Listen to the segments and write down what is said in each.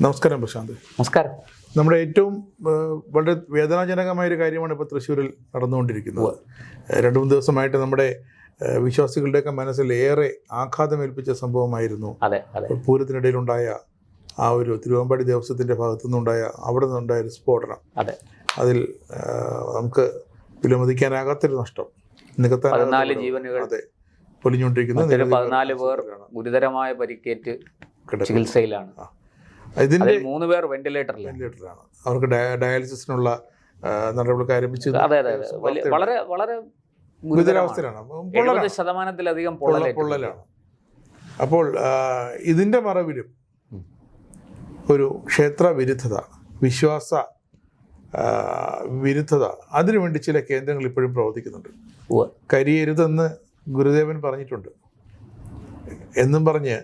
നമസ്കാരം പ്രശാന്ത്. നമസ്കാരം. നമ്മുടെ ഏറ്റവും വളരെ വേദനാജനകമായൊരു കാര്യമാണ് ഇപ്പോൾ തൃശ്ശൂരിൽ നടന്നുകൊണ്ടിരിക്കുന്നത്. 2-3 ദിവസമായിട്ട് നമ്മുടെ വിശ്വാസികളുടെയൊക്കെ മനസ്സിൽ ഏറെ ആഘാതമേൽപ്പിച്ച സംഭവമായിരുന്നു പൂരത്തിനിടയിലുണ്ടായ ആ ഒരു തിരുവമ്പാടി ദേവസ്വത്തിൻ്റെ ഭാഗത്തു നിന്നുണ്ടായ അവിടെ നിന്നുണ്ടായ ഒരു സ്ഫോടനം. അതിൽ നമുക്ക് വിലമതിക്കാനാകാത്തൊരു നഷ്ടം, നികത്താൻ 14 ജീവനുകൾ പൊലിഞ്ഞുകൊണ്ടിരിക്കുന്നത്. 14 പേർ ഗുരുതരമായ പരിക്കേറ്റ് ചികിത്സയിലാണ്. ഇതിൻ്റെ 3 പേർ വെന്റിലേറ്ററിലാണ്. അവർക്ക് ഡയാലിസിസിനുള്ള നടപടികൾ ആരംഭിച്ചു. വളരെ വളരെ ഗുരുതരാവസ്ഥയിലാണ്, 70% പൊള്ളലാണ്. അപ്പോൾ ഇതിൻ്റെ മറവിലും ഒരു ക്ഷേത്ര വിരുദ്ധത, വിശ്വാസ വിരുദ്ധത, അതിനുവേണ്ടി ചില കേന്ദ്രങ്ങൾ ഇപ്പോഴും പ്രവർത്തിക്കുന്നുണ്ട്. കരിയരുതെന്ന് ഗുരുദേവൻ പറഞ്ഞിട്ടുണ്ട് എന്നും പറഞ്ഞ്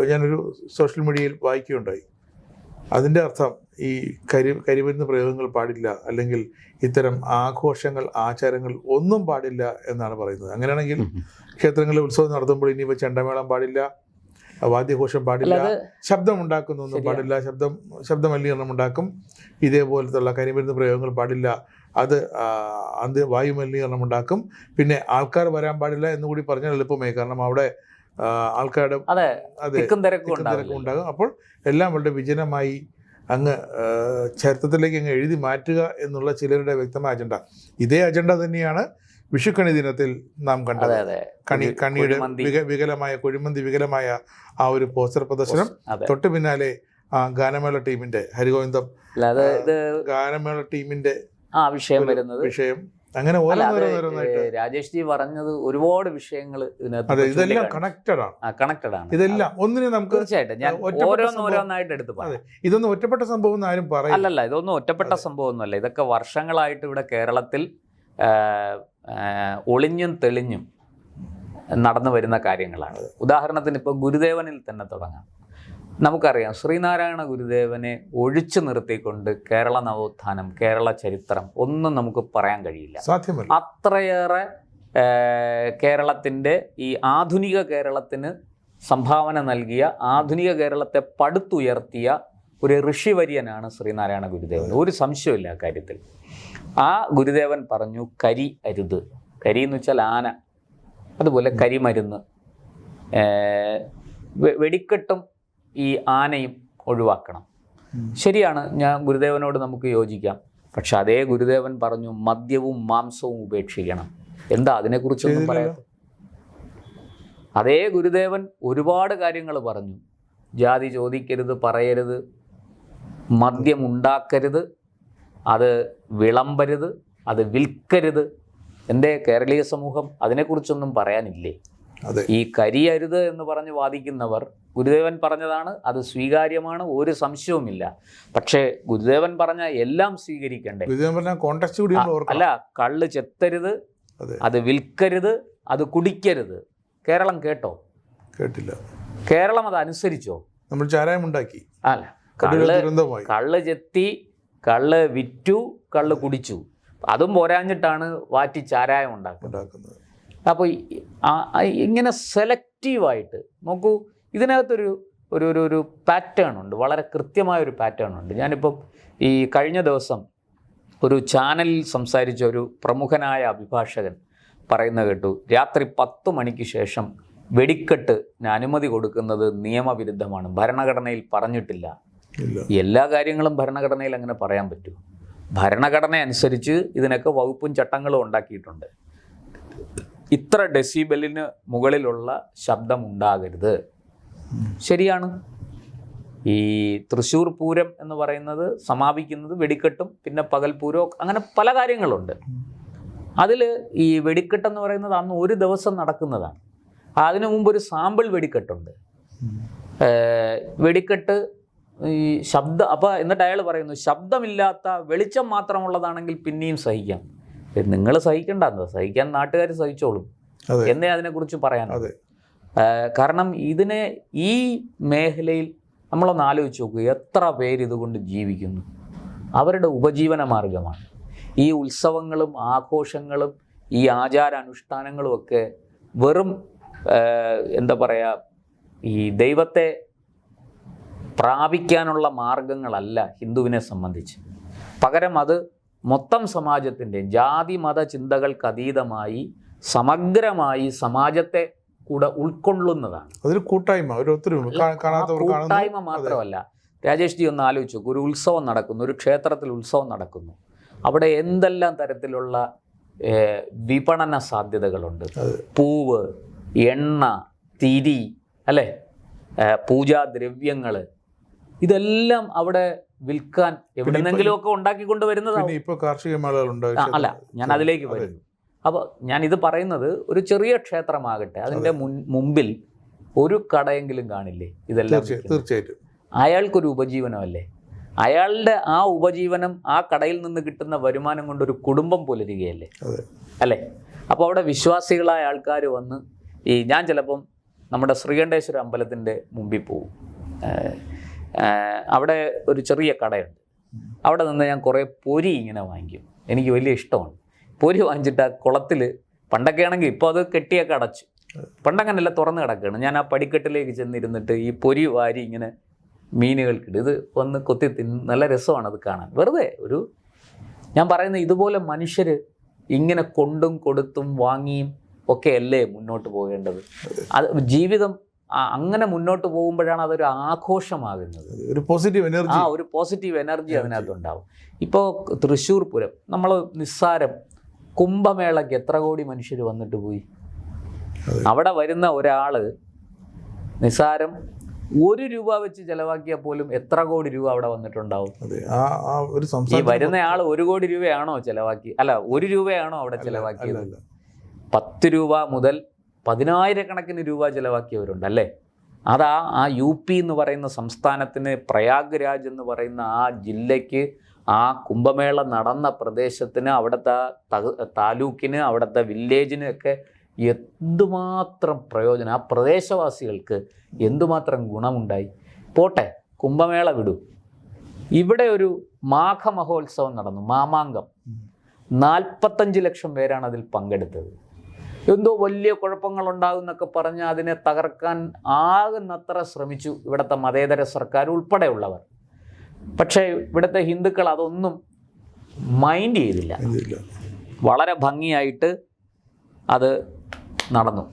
ഞാനൊരു സോഷ്യൽ മീഡിയയിൽ വായിക്കുകയുണ്ടായി. അതിൻ്റെ അർത്ഥം ഈ കരിമരുന്ന് പ്രയോഗങ്ങൾ പാടില്ല, അല്ലെങ്കിൽ ഇത്തരം ആഘോഷങ്ങൾ, ആചാരങ്ങൾ ഒന്നും പാടില്ല എന്നാണ് പറയുന്നത്. അങ്ങനെയാണെങ്കിൽ ക്ഷേത്രങ്ങളിൽ ഉത്സവം നടത്തുമ്പോൾ ഇനിയിപ്പോൾ ചെണ്ടമേളം പാടില്ല, വാദ്യഘോഷം പാടില്ല, ശബ്ദമുണ്ടാക്കുന്നൊന്നും പാടില്ല, ശബ്ദ മലിനീകരണം ഉണ്ടാക്കും, ഇതേപോലത്തുള്ള കരിമരുന്ന് പ്രയോഗങ്ങൾ പാടില്ല, അത് വായു മലിനീകരണം ഉണ്ടാക്കും, പിന്നെ ആൾക്കാർ വരാൻ പാടില്ല എന്നുകൂടി പറഞ്ഞാൽ എളുപ്പമായി. കാരണം അവിടെ ആൾക്കാരുടെ തിക്കും തിരക്കും ഉണ്ടാകും. അപ്പോൾ എല്ലാം വളരെ വിജനമായി അങ്ങ് ചരിത്രത്തിലേക്ക് അങ്ങ് എഴുതി മാറ്റുക എന്നുള്ള ചിലരുടെ വ്യക്തമായ അജണ്ട. ഇതേ അജണ്ട തന്നെയാണ് വിഷുക്കണി ദിനത്തിൽ നാം കണ്ടത്. കണിയുടെ വികലമായ കുഴിമന്തി വികലമായ ആ ഒരു പോസ്റ്റർ പ്രദർശനം, തൊട്ട് പിന്നാലെ ഗാനമേള ടീമിന്റെ ഹരിഗോവിന്ദം ഗാനമേള ടീമിന്റെ വിഷയം, അങ്ങനെ ഓരോന്നോരോന്നായിട്ട് രാജേഷ് ജി പറഞ്ഞത് ഒരുപാട് വിഷയങ്ങൾ ഇതെല്ലാം കണക്റ്റഡ് ആണ്. ഇതെല്ലാം ഒന്നിനെ നമുക്ക് തീർച്ചയായിട്ടും ഞാൻ ഓരോന്നായിട്ട് എടുത്ത് പറയാം. ഇതൊന്നും ഒറ്റപ്പെട്ട സംഭവം ആരും പറയും. അല്ലല്ല, ഇതൊന്നും ഒറ്റപ്പെട്ട സംഭവമൊന്നുമല്ല. ഇതൊക്കെ വർഷങ്ങളായിട്ട് ഇവിടെ കേരളത്തിൽ ഒളിഞ്ഞും തെളിഞ്ഞും നടന്നു വരുന്ന കാര്യങ്ങളാണ്. ഉദാഹരണത്തിന് ഇപ്പോൾ ഗുരുദേവനിൽ തന്നെ തുടങ്ങാം. നമുക്കറിയാം, ശ്രീനാരായണ ഗുരുദേവനെ ഒഴിച്ചു നിർത്തിക്കൊണ്ട് കേരള നവോത്ഥാനം, കേരള ചരിത്രം ഒന്നും നമുക്ക് പറയാൻ കഴിയില്ല, സാധ്യമല്ല. അത്രയേറെ കേരളത്തിൻ്റെ ഈ ആധുനിക കേരളത്തിന് സംഭാവന നൽകിയ, ആധുനിക കേരളത്തെ പടുത്തുയർത്തിയ ഒരു ഋഷിവര്യനാണ് ശ്രീനാരായണ ഗുരുദേവൻ. ഒരു സംശയമില്ല കാര്യത്തിൽ. ആ ഗുരുദേവൻ പറഞ്ഞു, കരി അരുത്. കരി എന്ന് വെച്ചാൽ ആന, അതുപോലെ കരിമരുന്ന്, വെടിക്കെട്ടും ഈ ആനയും ഒഴിവാക്കണം. ശരിയാണ്, ഞാൻ ഗുരുദേവനോട് നമുക്ക് യോജിക്കാം. പക്ഷെ അതേ ഗുരുദേവൻ പറഞ്ഞു മദ്യവും മാംസവും ഉപേക്ഷിക്കണം. എന്താ അതിനെക്കുറിച്ചൊന്നും പറയാത്തത്? അതേ ഗുരുദേവൻ ഒരുപാട് കാര്യങ്ങൾ പറഞ്ഞു. ജാതി ചോദിക്കരുത്, പറയരുത്, മദ്യം ഉണ്ടാക്കരുത്, അത് വിളമ്പരുത്, അത് വിൽക്കരുത്. എൻ്റെ കേരളീയ സമൂഹം അതിനെക്കുറിച്ചൊന്നും പറയാനില്ലേ? ഈ കരിയരുത് എന്ന് പറഞ്ഞ് വാദിക്കുന്നവർ, ഗുരുദേവൻ പറഞ്ഞതാണ്, അത് സ്വീകാര്യമാണ്, ഒരു സംശയവുമില്ല. പക്ഷേ ഗുരുദേവൻ പറഞ്ഞ എല്ലാം സ്വീകരിക്കണ്ടേ? അല്ല, കള്ള് ചെത്തരുത്, അത് വിൽക്കരുത്, അത് കുടിക്കരുത്. കേരളം കേട്ടില്ല. കേരളം അത് അനുസരിച്ചോ? നമ്മൾ ചാരായം ഉണ്ടാക്കി. അല്ല, കള്ള് ചെത്തി, കള്ള് വിറ്റു, കള്ള് കുടിച്ചു. അതും പോരാഞ്ഞിട്ടാണ് വാറ്റി ചാരായം ഉണ്ടാക്കുന്നത്. അപ്പോൾ ഇങ്ങനെ സെലക്റ്റീവായിട്ട് നോക്കൂ. ഇതിനകത്തൊരു ഒരു പാറ്റേൺ ഉണ്ട്, വളരെ കൃത്യമായൊരു പാറ്റേൺ ഉണ്ട്. ഞാനിപ്പം ഈ കഴിഞ്ഞ ദിവസം ഒരു ചാനലിൽ സംസാരിച്ച ഒരു പ്രമുഖനായ അഭിഭാഷകൻ പറയുന്നത് കേട്ടു, രാത്രി 10 മണിക്ക് ശേഷം വെടിക്കെട്ട് അനുമതി കൊടുക്കുന്നത് നിയമവിരുദ്ധമാണ്, ഭരണഘടനയിൽ പറഞ്ഞിട്ടില്ല. എല്ലാ കാര്യങ്ങളും ഭരണഘടനയിൽ അങ്ങനെ പറയാൻ പറ്റൂ? ഭരണഘടന അനുസരിച്ച് ഇതിനൊക്കെ വകുപ്പും ചട്ടങ്ങളും ഉണ്ടാക്കിയിട്ടുണ്ട്. ഇത്ര ഡെസിബലിന് മുകളിലുള്ള ശബ്ദം ഉണ്ടാകരുത്. ശരിയാണ്. ഈ തൃശ്ശൂർ പൂരം എന്ന് പറയുന്നത് സമാപിക്കുന്നത് വെടിക്കെട്ടും പിന്നെ പകൽപൂരവും, അങ്ങനെ പല കാര്യങ്ങളുണ്ട്. അതിൽ ഈ വെടിക്കെട്ടെന്ന് പറയുന്നത് അന്ന് ഒരു ദിവസം നടക്കുന്നതാണ്. അതിനു മുമ്പ് ഒരു സാമ്പിൾ വെടിക്കെട്ടുണ്ട്. വെടിക്കെട്ട് ഈ അപ്പോൾ എന്നിട്ട് അയാൾ പറയുന്നു, ശബ്ദമില്ലാത്ത വെളിച്ചം മാത്രമുള്ളതാണെങ്കിൽ പിന്നെയും സഹിക്കാം. നിങ്ങൾ സഹിക്കണ്ടെന്ന്, സഹിക്കാൻ നാട്ടുകാർ സഹിച്ചോളും എന്നേ അതിനെക്കുറിച്ച് പറയാനുള്ളത്. കാരണം ഈ മേഖലയിൽ നമ്മളൊന്ന് ആലോചിച്ച് നോക്കുക, എത്ര പേര് ഇതുകൊണ്ട് ജീവിക്കുന്നു? അവരുടെ ഉപജീവന മാർഗമാണ് ഈ ഉത്സവങ്ങളും ആഘോഷങ്ങളും ഈ ആചാരാനുഷ്ഠാനങ്ങളും ഒക്കെ. വെറും എന്താ പറയുക, ഈ ദൈവത്തെ പ്രാപിക്കാനുള്ള മാർഗങ്ങളല്ല ഹിന്ദുവിനെ സംബന്ധിച്ച്. പകരം അത് മൊത്തം സമാജത്തിൻ്റെ ജാതി മത ചിന്തകൾക്ക് അതീതമായി സമഗ്രമായി സമാജത്തെ കൂടെ ഉൾക്കൊള്ളുന്നതാണ്. അതൊരു കൂട്ടായ്മ, ഒരു കൂട്ടായ്മ മാത്രമല്ല. രാജേഷ് ജി ഒന്ന് ആലോചിച്ചു, ഒരു ഉത്സവം നടക്കുന്നു, ഒരു ക്ഷേത്രത്തിൽ ഉത്സവം നടക്കുന്നു, അവിടെ എന്തെല്ലാം തരത്തിലുള്ള വിപണന സാധ്യതകളുണ്ട്. പൂവ്, എണ്ണ, തിരി, അല്ലേ, പൂജാദ്രവ്യങ്ങൾ, ഇതെല്ലാം അവിടെ വിൽക്കാൻ എവിടെന്നെങ്കിലും ഒക്കെ ഉണ്ടാക്കിക്കൊണ്ട് വരുന്നതാണ്. ഇപ്പോൾ കാർഷിക മേളകളുണ്ട്. അല്ല, ഞാൻ അതിലേക്ക് വരുന്നു. അപ്പോൾ ഞാനിത് പറയുന്നത് ഒരു ചെറിയ ക്ഷേത്രമാകട്ടെ, അതിൻ്റെ മുമ്പിൽ ഒരു കടയെങ്കിലും കാണില്ലേ ഇതെല്ലാം? തീർച്ചയായിട്ടും അയാൾക്കൊരു ഉപജീവനമല്ലേ? അയാളുടെ ആ ഉപജീവനം, ആ കടയിൽ നിന്ന് കിട്ടുന്ന വരുമാനം കൊണ്ടൊരു കുടുംബം പുലരുകയല്ലേ, അല്ലേ? അപ്പോൾ അവിടെ വിശ്വാസികളായ ആൾക്കാർ വന്ന് ഞാൻ ചിലപ്പം നമ്മുടെ ശ്രീകണ്ഠേശ്വര അമ്പലത്തിൻ്റെ മുമ്പിൽ പോവും. അവിടെ ഒരു ചെറിയ കടയുണ്ട്. അവിടെ നിന്ന് ഞാൻ കുറേ പൊരി ഇങ്ങനെ വാങ്ങിക്കും. എനിക്ക് വലിയ ഇഷ്ടമാണ്. പൊരി വാങ്ങിച്ചിട്ട് ആ കുളത്തിൽ, പണ്ടൊക്കെ ആണെങ്കിൽ ഇപ്പോൾ അത് കെട്ടിയൊക്കെ അടച്ചു, പണ്ടങ്ങനെയല്ല തുറന്ന് കിടക്കുകയാണ്. ഞാൻ ആ പടിക്കെട്ടിലേക്ക് ചെന്നിരുന്നിട്ട് ഈ പൊരി വാരി ഇങ്ങനെ മീനുകൾക്കിട്ട് ഇത് ഒന്ന് കൊത്തി തിന്ന് നല്ല രസമാണ് അത് കാണാൻ. വെറുതെ ഞാൻ പറയുന്നത്, ഇതുപോലെ മനുഷ്യർ ഇങ്ങനെ കൊണ്ടും കൊടുത്തും വാങ്ങിയും ഒക്കെ അല്ലേ മുന്നോട്ട് പോകേണ്ടത്? അത് ജീവിതം അങ്ങനെ മുന്നോട്ട് പോകുമ്പോഴാണ് അതൊരു ആഘോഷമാകുന്നത്. ഒരു പോസിറ്റീവ് എനർജി, ഒരു പോസിറ്റീവ് എനർജി അതിനകത്തുണ്ടാവും. ഇപ്പോൾ തൃശ്ശൂർ പൂരം, നമ്മൾ നിസ്സാരം കുംഭമേളയ്ക്ക് എത്ര കോടി മനുഷ്യർ വന്നിട്ട് പോയി. അവിടെ വരുന്ന ഒരാൾ നിസ്സാരം 1 രൂപ വെച്ച് ചെലവാക്കിയാൽ പോലും എത്ര കോടി രൂപ അവിടെ വന്നിട്ടുണ്ടാവും. ഈ വരുന്ന ആൾ 1 കോടി രൂപയാണോ ചെലവാക്കി? അല്ല, 1 രൂപയാണോ അവിടെ ചെലവാക്കിയത്? 10 രൂപ മുതൽ 10,000 രൂപ ചെലവാക്കിയവരുണ്ട്, അല്ലേ? അതാ ആ UP എന്ന് പറയുന്ന സംസ്ഥാനത്തിന്, പ്രയാഗ്രാജ് എന്ന് പറയുന്ന ആ ജില്ലയ്ക്ക്, ആ കുംഭമേള നടന്ന പ്രദേശത്തിന്, അവിടുത്തെ താലൂക്കിന്, അവിടുത്തെ വില്ലേജിന് ഒക്കെ എന്തുമാത്രം പ്രയോജനം, ആ പ്രദേശവാസികൾക്ക് എന്തുമാത്രം ഗുണമുണ്ടായി. പോട്ടെ, കുംഭമേള വിടൂ. ഇവിടെ ഒരു മാഘമഹോത്സവം നടന്നു, മാമാങ്കം. 45 ലക്ഷം പേരാണ് അതിൽ പങ്കെടുത്തത്. എന്തോ വലിയ കുഴപ്പങ്ങളുണ്ടാകുമെന്നൊക്കെ പറഞ്ഞ് അതിനെ തകർക്കാൻ ആകുന്നത്ര ശ്രമിച്ചു ഇവിടുത്തെ മതേതര സർക്കാർ ഉൾപ്പെടെയുള്ളവർ. പക്ഷേ ഇവിടുത്തെ ഹിന്ദുക്കൾ അതൊന്നും മൈൻഡ് ചെയ്തില്ല. വളരെ ഭംഗിയായിട്ട് അത് നടന്നു.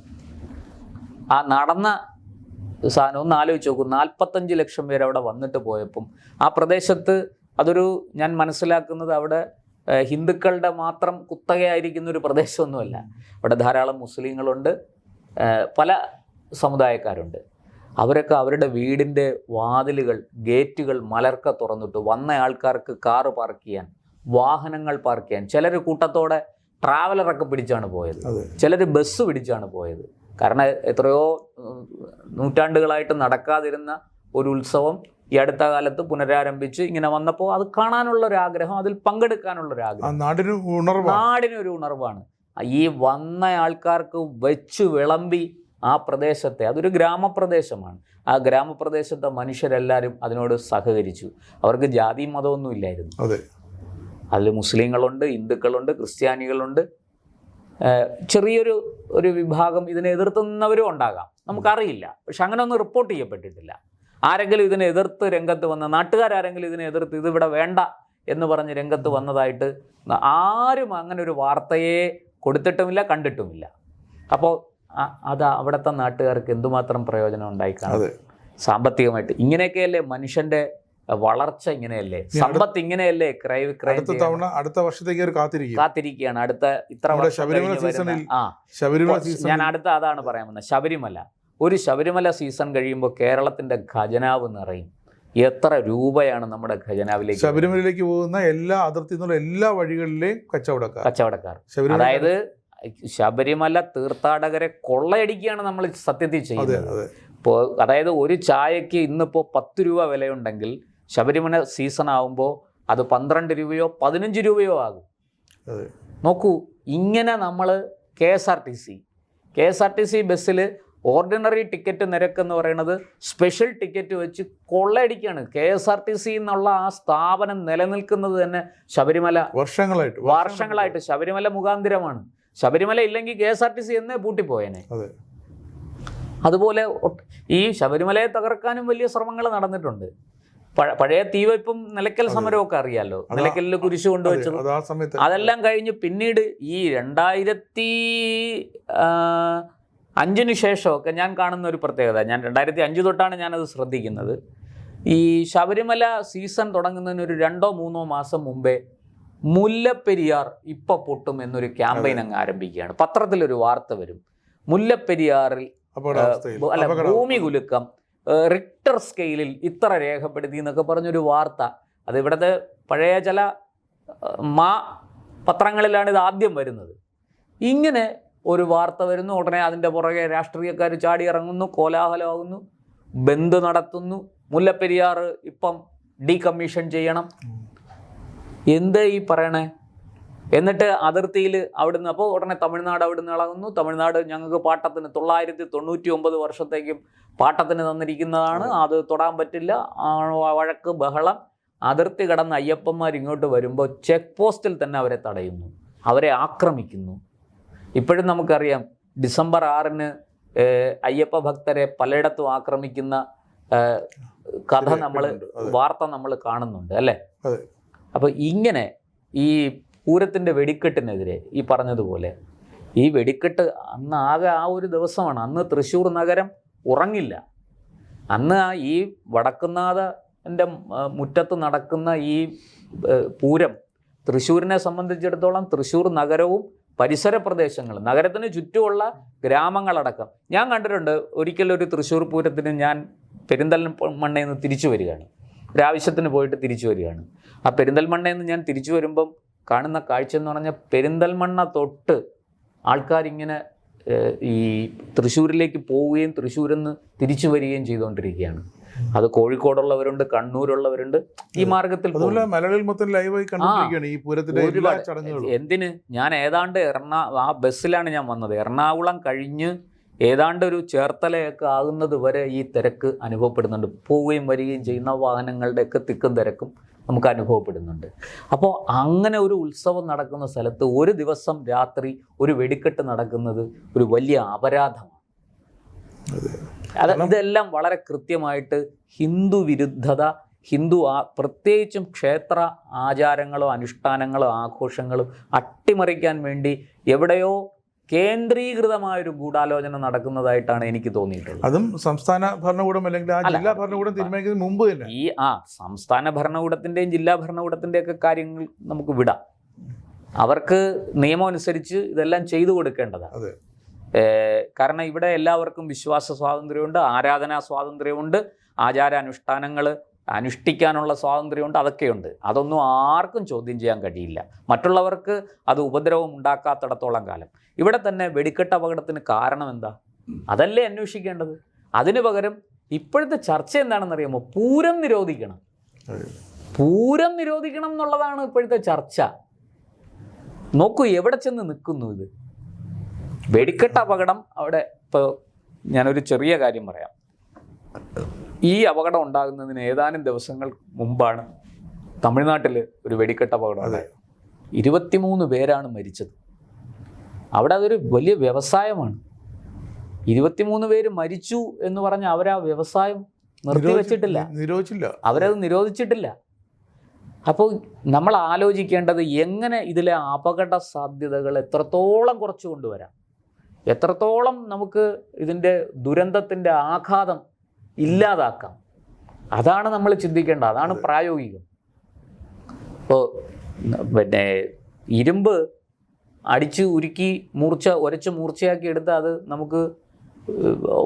ആ നടന്ന സാധനം ഒന്ന് ആലോചിച്ച് നോക്കൂ. 45 ലക്ഷം പേര് അവിടെ വന്നിട്ട് പോയപ്പം ആ പ്രദേശത്ത് ഞാൻ മനസ്സിലാക്കുന്നത് അവിടെ ഹിന്ദുക്കളുടെ മാത്രം കുത്തകയായിരിക്കുന്ന ഒരു പ്രദേശമൊന്നുമല്ല. അവിടെ ധാരാളം മുസ്ലിങ്ങളുണ്ട്, പല സമുദായക്കാരുണ്ട്. അവരൊക്കെ അവരുടെ വീടിൻ്റെ വാതിലുകൾ, ഗേറ്റുകൾ മലർക്ക തുറന്നിട്ട് വന്ന ആൾക്കാർക്ക് കാറ് പാർക്ക് ചെയ്യാൻ, വാഹനങ്ങൾ പാർക്ക് ചെയ്യാൻ, ചിലർ കൂട്ടത്തോടെ ട്രാവലറൊക്കെ പിടിച്ചാണ് പോയത്, ചിലർ ബസ് പിടിച്ചാണ് പോയത്. കാരണം എത്രയോ നൂറ്റാണ്ടുകളായിട്ട് നടക്കാതിരുന്ന ഒരു ഉത്സവം ഈ അടുത്ത കാലത്ത് പുനരാരംഭിച്ച് ഇങ്ങനെ വന്നപ്പോൾ അത് കാണാനുള്ളൊരാഗ്രഹം, അതിൽ പങ്കെടുക്കാനുള്ളൊരാഗ്രഹം, നാടിനൊരു ഉണർവാണ്. ഈ വന്ന ആൾക്കാർക്ക് വെച്ച് വിളമ്പി ആ പ്രദേശത്തെ, അതൊരു ഗ്രാമപ്രദേശമാണ്, ആ ഗ്രാമപ്രദേശത്തെ മനുഷ്യരെല്ലാവരും അതിനോട് സഹകരിച്ചു. അവർക്ക് ജാതിയും മതമൊന്നും ഇല്ലായിരുന്നു. അതിൽ മുസ്ലിങ്ങളുണ്ട്, ഹിന്ദുക്കളുണ്ട്, ക്രിസ്ത്യാനികളുണ്ട്, ചെറിയൊരു വിഭാഗം ഇതിനെ എതിർത്ത് നിന്നവരും ഉണ്ടാകാം, നമുക്കറിയില്ല. പക്ഷെ അങ്ങനെ ഒന്നും റിപ്പോർട്ട് ചെയ്യപ്പെട്ടിട്ടില്ല. ആരെങ്കിലും ഇതിനെ എതിർത്ത് രംഗത്ത് വന്ന, നാട്ടുകാരെങ്കിലും ഇതിനെ എതിർത്ത് ഇതിവിടെ വേണ്ട എന്ന് പറഞ്ഞ് രംഗത്ത് വന്നതായിട്ട് ആരും അങ്ങനെ ഒരു വാർത്തയെ കൊടുത്തിട്ടുമില്ല, കണ്ടിട്ടുമില്ല. അപ്പോൾ അത് അവിടുത്തെ നാട്ടുകാർക്ക് എന്തുമാത്രം പ്രയോജനം ഉണ്ടായിക്കാണും സാമ്പത്തികമായിട്ട്. ഇങ്ങനെയൊക്കെയല്ലേ മനുഷ്യൻ്റെ വളർച്ച, ഇങ്ങനെയല്ലേ സമ്പത്ത്, ഇങ്ങനെയല്ലേ ക്രയവിക്രയം. അടുത്ത വർഷത്തേക്ക് കാത്തിരിക്കുകയാണ്. അടുത്ത ഇത്ര ഞാൻ അടുത്ത അതാണ് പറയാൻ വന്നത്. ശബരിമല സീസൺ കഴിയുമ്പോൾ കേരളത്തിന്റെ ഖജനാവ് നിറയും. എത്ര രൂപയാണ് നമ്മുടെ ഖജനാവിലേക്ക്? ശബരിമലയിലേക്ക് പോകുന്ന എല്ലാ അതിർത്തി എല്ലാ വഴികളിലെയും കച്ചവടക്കാർ. അതായത് ശബരിമല തീർത്ഥാടകരെ കൊള്ളയടിക്കുകയാണ് നമ്മൾ സത്യത്തിൽ ചെയ്യുന്നത്. ഇപ്പോൾ അതായത് ഒരു ചായക്ക് ഇന്നിപ്പോൾ 10 രൂപ വിലയുണ്ടെങ്കിൽ ശബരിമല സീസൺ ആകുമ്പോൾ അത് 12 രൂപയോ 15 രൂപയോ ആകും. നോക്കൂ, ഇങ്ങനെ നമ്മൾ KSRTC ബസ്സിൽ ഓർഡിനറി ടിക്കറ്റ് നിരക്കെന്ന് പറയുന്നത് സ്പെഷ്യൽ ടിക്കറ്റ് വെച്ച് കൊള്ളയടിക്കുകയാണ്. KSRTC എന്നുള്ള ആ സ്ഥാപനം നിലനിൽക്കുന്നത് തന്നെ ശബരിമല വർഷങ്ങളായിട്ട് ശബരിമല മുഖാന്തിരമാണ്. ശബരിമല ഇല്ലെങ്കിൽ KSRTC എന്നേ പൂട്ടിപ്പോയേനെ. അതുപോലെ ഈ ശബരിമലയെ തകർക്കാനും വലിയ ശ്രമങ്ങൾ നടന്നിട്ടുണ്ട്. പഴയ തീവയ്പും നിലയ്ക്കൽ സമരമൊക്കെ അറിയാലോ, നിലയ്ക്കലിൽ കുരിശ് കൊണ്ടുവച്ചത്. അതെല്ലാം കഴിഞ്ഞ് പിന്നീട് ഈ 2005 ശേഷമൊക്കെ ഞാൻ കാണുന്ന ഒരു പ്രത്യേകത, ഞാൻ 2005 തൊട്ടാണ് ഞാനത് ശ്രദ്ധിക്കുന്നത്. ഈ ശബരിമല സീസൺ തുടങ്ങുന്നതിന് ഒരു 2-3 മാസം മുമ്പേ മുല്ലപ്പെരിയാർ ഇപ്പം പൊട്ടും എന്നൊരു ക്യാമ്പയിൻ അങ്ങ് ആരംഭിക്കുകയാണ്. പത്രത്തിലൊരു വാർത്ത വരും, മുല്ലപ്പെരിയാറിൽ ഭൂമി കുലുക്കം റിക്ടർ സ്കെയിലിൽ ഇത്ര രേഖപ്പെടുത്തി എന്നൊക്കെ പറഞ്ഞൊരു വാർത്ത. അത് ഇവിടുത്തെ പഴയ ചില പത്രങ്ങളിലാണ് ഇത് ആദ്യം വരുന്നത്. ഇങ്ങനെ ഒരു വാർത്ത വരുന്നു, ഉടനെ അതിൻ്റെ പുറകെ രാഷ്ട്രീയക്കാർ ചാടി ഇറങ്ങുന്നു, കോലാഹലമാകുന്നു, ബന്ദ് നടത്തുന്നു, മുല്ലപ്പെരിയാർ ഇപ്പം ഡീകമ്മീഷൻ ചെയ്യണം. എന്ത് ഈ പറയണേ? എന്നിട്ട് അതിർത്തിയിൽ അവിടുന്ന് അപ്പോൾ ഉടനെ തമിഴ്നാട് അവിടുന്ന് ഇളകുന്നു. തമിഴ്നാട് ഞങ്ങൾക്ക് പാട്ടത്തിന് 999 വർഷത്തേക്കും പാട്ടത്തിന് തന്നിരിക്കുന്നതാണ്, അത് തൊടാൻ പറ്റില്ല, വഴക്ക് ബഹളം. അതിർത്തി കടന്ന് അയ്യപ്പന്മാർ ഇങ്ങോട്ട് വരുമ്പോൾ ചെക്ക് പോസ്റ്റിൽ തന്നെ അവരെ തടയുന്നു, അവരെ ആക്രമിക്കുന്നു. ഇപ്പോഴും നമുക്കറിയാം ഡിസംബർ 6-ന് അയ്യപ്പ ഭക്തരെ പലയിടത്തും ആക്രമിക്കുന്ന കഥ വാർത്ത നമ്മൾ കാണുന്നുണ്ട് അല്ലേ? അപ്പോൾ ഇങ്ങനെ ഈ പൂരത്തിൻ്റെ വെടിക്കെട്ടിനെതിരെ ഈ പറഞ്ഞതുപോലെ ഈ വെടിക്കെട്ട് അന്ന് ആകെ ആ ഒരു ദിവസമാണ്. അന്ന് തൃശ്ശൂർ നഗരം ഉറങ്ങില്ല. അന്ന് ഈ വടക്കുന്നാഥൻ്റെ മുറ്റത്ത് നടക്കുന്ന ഈ പൂരം തൃശ്ശൂരിനെ സംബന്ധിച്ചിടത്തോളം തൃശ്ശൂർ നഗരവും പരിസര പ്രദേശങ്ങളും നഗരത്തിന് ചുറ്റുമുള്ള ഗ്രാമങ്ങളടക്കം. ഞാൻ കണ്ടിട്ടുണ്ട് ഒരിക്കലൊരു തൃശ്ശൂർ പൂരത്തിന് ഞാൻ പെരിന്തൽമണ്ണയിൽ നിന്ന് തിരിച്ചു വരികയാണ്, ഒരാവശ്യത്തിന് പോയിട്ട് തിരിച്ചു വരികയാണ്. ആ പെരിന്തൽമണ്ണയിൽ നിന്ന് ഞാൻ തിരിച്ചു വരുമ്പം കാണുന്ന കാഴ്ച എന്ന് പറഞ്ഞാൽ പെരിന്തൽമണ്ണ തൊട്ട് ആൾക്കാരിങ്ങനെ ഈ തൃശ്ശൂരിലേക്ക് പോവുകയും തൃശ്ശൂരിൽ നിന്ന് തിരിച്ചു വരികയും ചെയ്തുകൊണ്ടിരിക്കുകയാണ്. അത് കോഴിക്കോടുള്ളവരുണ്ട്, കണ്ണൂരുള്ളവരുണ്ട്, ഈ മാർഗത്തിൽ. എന്തിന് ഞാൻ ഏതാണ്ട് ആ ബസ്സിലാണ് ഞാൻ വന്നത്. എറണാകുളം കഴിഞ്ഞ് ഏതാണ്ട് ഒരു ചേർത്തലയൊക്കെ ആകുന്നത് വരെ ഈ തിരക്ക് അനുഭവപ്പെടുന്നുണ്ട്. പോവുകയും വരികയും ചെയ്യുന്ന വാഹനങ്ങളുടെയൊക്കെ തിക്കും തിരക്കും നമുക്ക് അനുഭവപ്പെടുന്നുണ്ട്. അപ്പോൾ അങ്ങനെ ഒരു ഉത്സവം നടക്കുന്ന സ്ഥലത്ത് ഒരു ദിവസം രാത്രി ഒരു വെടിക്കെട്ട് നടക്കുന്നത് ഒരു വലിയ അപരാധമാണ്. ഇതെല്ലാം വളരെ കൃത്യമായിട്ട് ഹിന്ദു വിരുദ്ധത, പ്രത്യേകിച്ചും ക്ഷേത്ര ആചാരങ്ങളോ അനുഷ്ഠാനങ്ങളോ ആഘോഷങ്ങളും അട്ടിമറിക്കാൻ വേണ്ടി എവിടെയോ കേന്ദ്രീകൃതമായൊരു ഗൂഢാലോചന നടക്കുന്നതായിട്ടാണ് എനിക്ക് തോന്നിയിട്ടുള്ളത്. അതും സംസ്ഥാന ഭരണകൂടം അല്ലെങ്കിൽ ജില്ലാ ഭരണകൂടം തീരുമാനിക്കുന്നതിന് മുമ്പ് തന്നെ ഈ സംസ്ഥാന ഭരണകൂടത്തിൻ്റെയും ജില്ലാ ഭരണകൂടത്തിൻ്റെയൊക്കെ കാര്യങ്ങൾ നമുക്ക് വിടാം. അവർക്ക് നിയമം അനുസരിച്ച് ഇതെല്ലാം ചെയ്തു കൊടുക്കേണ്ടതാണ്. കാരണം ഇവിടെ എല്ലാവർക്കും വിശ്വാസ സ്വാതന്ത്ര്യമുണ്ട്, ആരാധനാ സ്വാതന്ത്ര്യമുണ്ട്, ആചാരാനുഷ്ഠാനങ്ങൾ അനുഷ്ഠിക്കാനുള്ള സ്വാതന്ത്ര്യമുണ്ട്, അതൊക്കെയുണ്ട്. അതൊന്നും ആർക്കും ചോദ്യം ചെയ്യാൻ കഴിയില്ല, മറ്റുള്ളവർക്ക് അത് ഉപദ്രവം ഉണ്ടാക്കാത്തിടത്തോളം കാലം. ഇവിടെ തന്നെ വെടിക്കെട്ട് അപകടത്തിന് കാരണം എന്താ? അതല്ലേ അന്വേഷിക്കേണ്ടത്. അതിനു പകരം ഇപ്പോഴത്തെ ചർച്ച എന്താണെന്നറിയാമോ? പൂരം നിരോധിക്കണം, പൂരം നിരോധിക്കണം എന്നുള്ളതാണ് ഇപ്പോഴത്തെ ചർച്ച. നോക്കൂ എവിടെ ചെന്ന് നിൽക്കുന്നു ഇത്. വെടിക്കെട്ട് അപകടം അവിടെ ഇപ്പോൾ ഞാനൊരു ചെറിയ കാര്യം പറയാം. ഈ അപകടം ഉണ്ടാകുന്നതിന് ഏതാനും ദിവസങ്ങൾ മുമ്പാണ് തമിഴ്നാട്ടിൽ ഒരു വെടിക്കെട്ട് അപകടം ഉണ്ടായത്. 23 പേരാണ് മരിച്ചത്. അവിടെ അതൊരു വലിയ വ്യവസായമാണ്. 23 പേര് മരിച്ചു എന്ന് പറഞ്ഞാൽ അവരാ വ്യവസായം നിർത്തിവെച്ചിട്ടില്ല, അവരത് നിരോധിച്ചിട്ടില്ല. അപ്പോൾ നമ്മൾ ആലോചിക്കേണ്ടത് എങ്ങനെ ഇതിലെ അപകട സാധ്യതകൾ എത്രത്തോളം കുറച്ചു കൊണ്ടുവരാം, എത്രത്തോളം നമുക്ക് ഇതിൻ്റെ ദുരന്തത്തിൻ്റെ ആഘാതം ഇല്ലാതാക്കാം. അതാണ് നമ്മൾ ചിന്തിക്കേണ്ടത്, അതാണ് പ്രായോഗികം. ഇപ്പോൾ പിന്നെ ഇരുമ്പ് അടിച്ച് ഉരുക്കി ഉരച്ച് മൂർച്ചയാക്കി എടുത്ത് അത് നമുക്ക്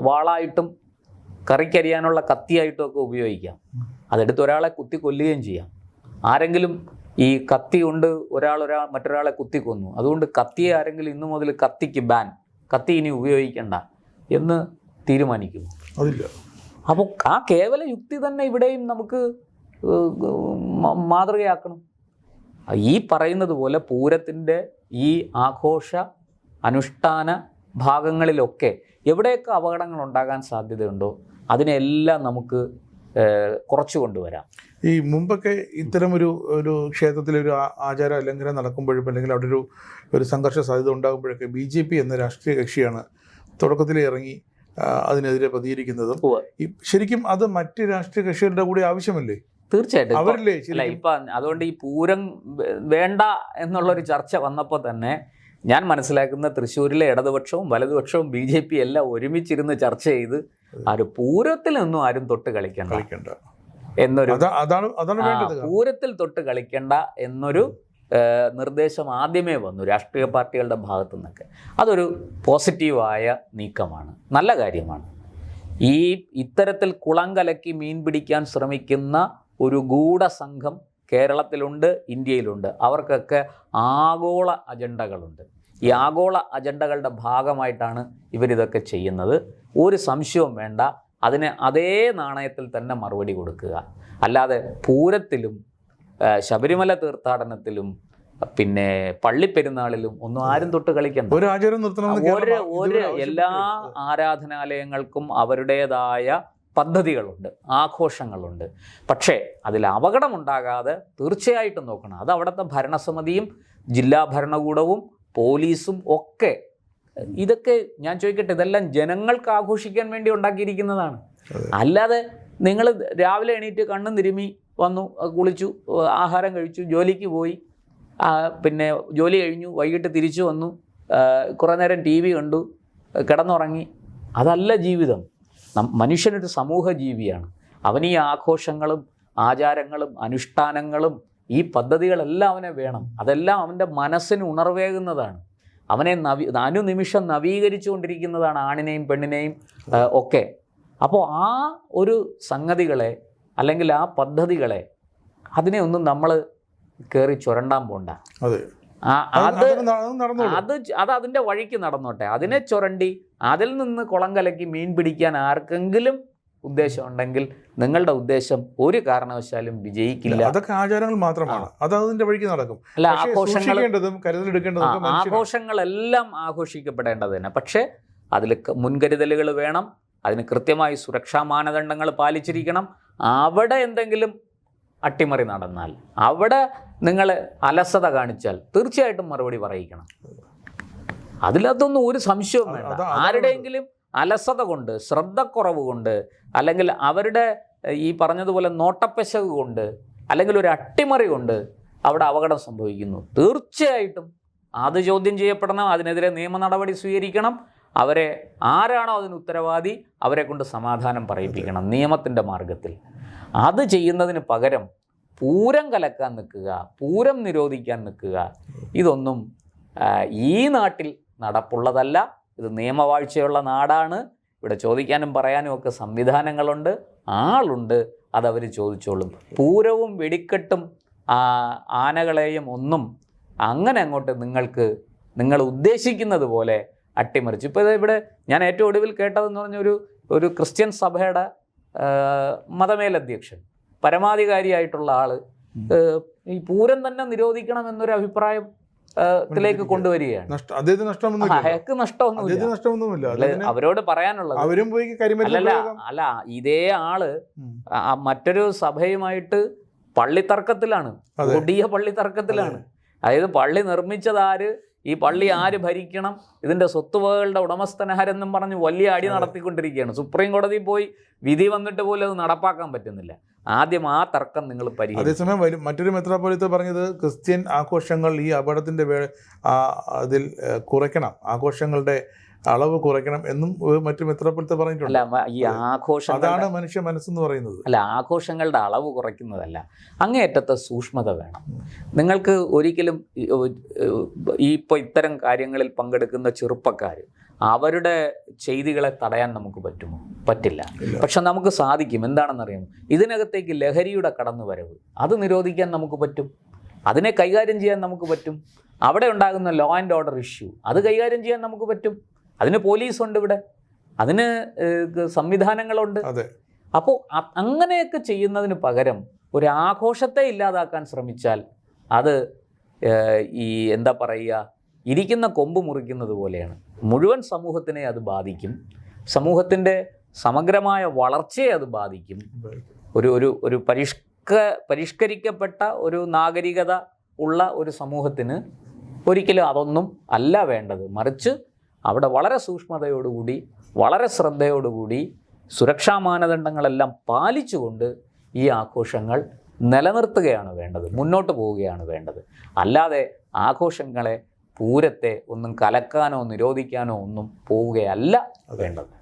വാളായിട്ടും കറിക്കരിയാനുള്ള കത്തിയായിട്ടും ഒക്കെ ഉപയോഗിക്കാം. അതെടുത്ത് ഒരാളെ കുത്തി കൊല്ലുകയും ചെയ്യാം. ആരെങ്കിലും ഈ കത്തി കൊണ്ട് മറ്റൊരാളെ കുത്തിക്കൊന്നു, അതുകൊണ്ട് കത്തിയെ ആരെങ്കിലും ഇന്നു മുതൽ കത്തിക്ക് ബാൻ, കത്തി ഇനി ഉപയോഗിക്കണ്ട എന്ന് തീരുമാനിക്കുന്നു. അപ്പോൾ ആ കേവല യുക്തി തന്നെ ഇവിടെയും നമുക്ക് മാതൃകയാക്കണം. ഈ പറയുന്നത് പോലെ പൂരത്തിൻ്റെ ഈ ആഘോഷ അനുഷ്ഠാന ഭാഗങ്ങളിലൊക്കെ എവിടെയൊക്കെ അപകടങ്ങൾ ഉണ്ടാകാൻ സാധ്യതയുണ്ടോ അതിനെല്ലാം നമുക്ക് കുറച്ചു കൊണ്ടുവരാം. ഈ മുമ്പൊക്കെ ഇത്തരം ഒരു ക്ഷേത്രത്തിലൊരു ആചാര ലംഘനം നടക്കുമ്പോഴും അല്ലെങ്കിൽ അവിടെ ഒരു സംഘർഷ സാധ്യത ഉണ്ടാകുമ്പോഴൊക്കെ BJP എന്ന രാഷ്ട്രീയ കക്ഷിയാണ് തുടക്കത്തിൽ ഇറങ്ങി അതിനെതിരെ പ്രതികരിക്കുന്നതും ശരിക്കും അത് മറ്റ് രാഷ്ട്രീയ കക്ഷികളുടെ കൂടി ആവശ്യമല്ലേ? തീർച്ചയായിട്ടും അവരില്ലേ അല്ല ഇപ്പൊ അതുകൊണ്ട് ഈ പൂരം വേണ്ട എന്നുള്ളൊരു ചർച്ച വന്നപ്പോൾ തന്നെ ഞാൻ മനസ്സിലാക്കുന്ന തൃശ്ശൂരിലെ ഇടതുപക്ഷവും വലതുപക്ഷവും BJP എല്ലാം ഒരുമിച്ചിരുന്ന് ചർച്ച ചെയ്ത് പൂരത്തിലൊന്നും ആരും തൊട്ട് കളിക്കണ്ട എന്നൊരു പൂരത്തിൽ തൊട്ട് കളിക്കണ്ട എന്നൊരു നിർദ്ദേശം ആദ്യമേ വന്നു രാഷ്ട്രീയ പാർട്ടികളുടെ ഭാഗത്തു നിന്നൊക്കെ. അതൊരു പോസിറ്റീവായ നീക്കമാണ്, നല്ല കാര്യമാണ്. ഇത്തരത്തിൽ കുളം കലക്കി മീൻ പിടിക്കാൻ ശ്രമിക്കുന്ന ഒരു ഗൂഢസംഘം കേരളത്തിലുണ്ട്, ഇന്ത്യയിലുണ്ട്. അവർക്കൊക്കെ ആഗോള അജണ്ടകളുണ്ട്. ഈ ആഗോള അജണ്ടകളുടെ ഭാഗമായിട്ടാണ് ഇവരിതൊക്കെ ചെയ്യുന്നത്. ഒരു സംശയവും വേണ്ട. അതിന് അതേ നാണയത്തിൽ തന്നെ മറുപടി കൊടുക്കുക. അല്ലാതെ പൂരത്തിലും ശബരിമല തീർത്ഥാടനത്തിലും പിന്നെ പള്ളിപ്പെരുന്നാളിലും ഒന്നും ആരും തൊട്ട് കളിക്കണ്ട. എല്ലാ ആരാധനാലയങ്ങൾക്കും അവരുടേതായ പദ്ധതികളുണ്ട്, ആഘോഷങ്ങളുണ്ട്. പക്ഷേ അതിൽ അപകടമുണ്ടാകാതെ തീർച്ചയായിട്ടും നോക്കണം. അത് അവിടുത്തെ ഭരണസമിതിയും ജില്ലാ ഭരണകൂടവും പോലീസും ഒക്കെ. ഇതൊക്കെ ഞാൻ ചോദിക്കട്ടെ, ഇതെല്ലാം ജനങ്ങൾക്ക് ആഘോഷിക്കാൻ വേണ്ടി ഉണ്ടാക്കിയിരിക്കുന്നതാണ്. അല്ലാതെ നിങ്ങൾ രാവിലെ എണീറ്റ് കണ്ണും തിരുമ്മി വന്നു, കുളിച്ചു, ആഹാരം കഴിച്ചു, ജോലിക്ക് പോയി, പിന്നെ ജോലി കഴിഞ്ഞു, വൈകിട്ട് തിരിച്ചു വന്നു, കുറേ നേരം TV കണ്ടു, കിടന്നുറങ്ങി. അതല്ല ജീവിതം. മനുഷ്യനൊരു സമൂഹ ജീവിയാണ്. അവന് ഈ ആഘോഷങ്ങളും ആചാരങ്ങളും അനുഷ്ഠാനങ്ങളും ഈ പദ്ധതികളെല്ലാം അവനെ വേണം. അതെല്ലാം അവൻ്റെ മനസ്സിന് ഉണർവേകുന്നതാണ്. അവനെ അനുനിമിഷം നവീകരിച്ചുകൊണ്ടിരിക്കുന്നതാണ്, ആണിനെയും പെണ്ണിനെയും ഒക്കെ. അപ്പോൾ ആ ഒരു സംഗതികളെ അല്ലെങ്കിൽ ആ പദ്ധതികളെ അതിനെ ഒന്നും നമ്മൾ കയറി ചുരണ്ടാൻ പോണ്ട. അത് അതിൻ്റെ വഴിക്ക് നടന്നോട്ടെ. അതിനെ ചുരണ്ടി അതിൽ നിന്ന് കുളം കലക്കി മീൻ പിടിക്കാൻ ആർക്കെങ്കിലും ഉദ്ദേശം ഉണ്ടെങ്കിൽ നിങ്ങളുടെ ഉദ്ദേശം ഒരു കാരണവശാലും വിജയിക്കില്ല. അതൊക്കെ ആചാരങ്ങൾ മാത്രമാണ്, അത് അതിന്റെ വഴിക്ക് നടക്കും. അല്ല, ആഘോഷങ്ങളെല്ലാം ആഘോഷിക്കപ്പെടേണ്ടത് തന്നെ. പക്ഷേ അതിൽ മുൻകരുതലുകൾ വേണം. അതിന് കൃത്യമായി സുരക്ഷാ മാനദണ്ഡങ്ങൾ പാലിച്ചിരിക്കണം. അവിടെ എന്തെങ്കിലും അട്ടിമറി നടന്നാൽ, അവിടെ നിങ്ങൾ അലസത കാണിച്ചാൽ തീർച്ചയായിട്ടും മറുപടി പറയിക്കണം. അതിലതൊന്നും ഒരു സംശയവും വേണ്ട. ആരുടെയെങ്കിലും അലസത കൊണ്ട്, ശ്രദ്ധക്കുറവ് കൊണ്ട്, അല്ലെങ്കിൽ അവരുടെ ഈ പറഞ്ഞതുപോലെ നോട്ടപ്പശക് കൊണ്ട്, അല്ലെങ്കിൽ ഒരു അട്ടിമറി കൊണ്ട് അവിടെ അപകടം സംഭവിക്കുന്നു. തീർച്ചയായിട്ടും അത് ചോദ്യം ചെയ്യപ്പെടണം. അതിനെതിരെ നിയമ നടപടി സ്വീകരിക്കണം. അവരെ ആരാണോ അതിന് ഉത്തരവാദി അവരെ കൊണ്ട് സമാധാനം പറയിപ്പിക്കണം നിയമത്തിൻ്റെ മാർഗത്തിൽ. അത് ചെയ്യുന്നതിന് പകരം പൂരം കലക്കാൻ നിൽക്കുക, പൂരം നിരോധിക്കാൻ നിൽക്കുക, ഇതൊന്നും ഈ നാട്ടിൽ നടപ്പുള്ളതല്ല. ഇത് നിയമവാഴ്ചയുള്ള നാടാണ്. ഇവിടെ ചോദിക്കാനും പറയാനും ഒക്കെ സംവിധാനങ്ങളുണ്ട്, ആളുണ്ട്. അതവർ ചോദിച്ചോളും. പൂരവും വെടിക്കെട്ടും ആനകളെയും ഒന്നും അങ്ങനെ അങ്ങോട്ട് നിങ്ങൾ ഉദ്ദേശിക്കുന്നത് പോലെ അട്ടിമറിച്ചു. ഇപ്പോൾ ഇവിടെ ഞാൻ ഏറ്റവും ഒടുവിൽ കേട്ടതെന്ന് പറഞ്ഞൊരു ക്രിസ്ത്യൻ സഭയുടെ മതമേലധ്യക്ഷൻ, പരമാധികാരിയായിട്ടുള്ള ആൾ ഈ പൂരം തന്നെ നിരോധിക്കണം എന്നൊരു അഭിപ്രായം ത്തിലേക്ക് കൊണ്ടുവരികയാണ്. അയാൾക്ക് നഷ്ടമൊന്നുമില്ല. അവരോട് പറയാനുള്ളത് അല്ല, ഇതേ ആള് മറ്റൊരു സഭയുമായിട്ട് പള്ളിത്തർക്കത്തിലാണ്, കൊടിയ പള്ളിത്തർക്കത്തിലാണ്. അതായത് പള്ളി നിർമ്മിച്ചതാര്, ഈ പള്ളി ആര് ഭരിക്കണം, ഇതിൻ്റെ സ്വത്തുവകകളുടെ ഉടമസ്ഥനാരെന്നും പറഞ്ഞ് വലിയ അടി നടത്തിക്കൊണ്ടിരിക്കുകയാണ്. സുപ്രീം കോടതിയിൽ പോയി വിധി വന്നിട്ട് പോലും അത് നടപ്പാക്കാൻ പറ്റുന്നില്ല. ആദ്യം ആ തർക്കം നിങ്ങൾ പരിഹരിക്കും. അതേസമയം മറ്റൊരു മെത്രാപ്പൊലീത്ത പറഞ്ഞത് ക്രിസ്ത്യൻ ആഘോഷങ്ങൾ ഈ അപകടത്തിൻ്റെ അതിൽ കുറയ്ക്കണം, ആഘോഷങ്ങളുടെ അളവ് കുറയ്ക്കണം എന്നും മറ്റു മെത്രാപ്പൊലീത്ത പറഞ്ഞിട്ടുണ്ട്. ഈ ആഘോഷം അതാണ് മനുഷ്യ മനസ്സെന്ന് പറയുന്നത്. അല്ല, ആഘോഷങ്ങളുടെ അളവ് കുറയ്ക്കുന്നതല്ല, അങ്ങേയറ്റത്തെ സൂക്ഷ്മത വേണം. നിങ്ങൾക്ക് ഒരിക്കലും ഇപ്പോൾ ഇത്തരം കാര്യങ്ങളിൽ പങ്കെടുക്കുന്ന ചെറുപ്പക്കാർ അവരുടെ ചെയ്തികളെ തടയാൻ നമുക്ക് പറ്റുമോ? പറ്റില്ല. പക്ഷെ നമുക്ക് സാധിക്കും. എന്താണെന്നറിയാമോ? ഇതിനകത്തേക്ക് ലഹരിയുടെ കടന്നുവരവ്, അത് നിരോധിക്കാൻ നമുക്ക് പറ്റും. അതിനെ കൈകാര്യം ചെയ്യാൻ നമുക്ക് പറ്റും. അവിടെ ഉണ്ടാകുന്ന ലോ ആൻഡ് ഓർഡർ ഇഷ്യൂ, അത് കൈകാര്യം ചെയ്യാൻ നമുക്ക് പറ്റും. അതിന് പോലീസുണ്ട്, ഇവിടെ അതിന് സംവിധാനങ്ങളുണ്ട്. അപ്പോൾ അങ്ങനെയൊക്കെ ചെയ്യുന്നതിന് പകരം ഒരു ആഘോഷത്തെ ഇല്ലാതാക്കാൻ ശ്രമിച്ചാൽ അത് ഈ എന്താ പറയുക, ഇരിക്കുന്ന കൊമ്പ് മുറിക്കുന്നത് പോലെയാണ്. മുഴുവൻ സമൂഹത്തിനെ അത് ബാധിക്കും. സമൂഹത്തിൻ്റെ സമഗ്രമായ വളർച്ചയെ അത് ബാധിക്കും. ഒരു പരിഷ്കരിക്കപ്പെട്ട ഒരു നാഗരികത ഉള്ള ഒരു സമൂഹത്തിന് ഒരിക്കലും അതൊന്നും അല്ല വേണ്ടത്. മറിച്ച് അവിടെ വളരെ സൂക്ഷ്മതയോടുകൂടി വളരെ ശ്രദ്ധയോടുകൂടി സുരക്ഷാ മാനദണ്ഡങ്ങളെല്ലാം പാലിച്ചുകൊണ്ട് ഈ ആഘോഷങ്ങൾ നിലനിർത്തുകയാണ് വേണ്ടത്, മുന്നോട്ട് പോവുകയാണ് വേണ്ടത്. അല്ലാതെ ആഘോഷങ്ങളെ, പൂരത്തെ ഒന്നും കലക്കാനോ നിരോധിക്കാനോ ഒന്നും പോവുകയല്ല വേണ്ടത്.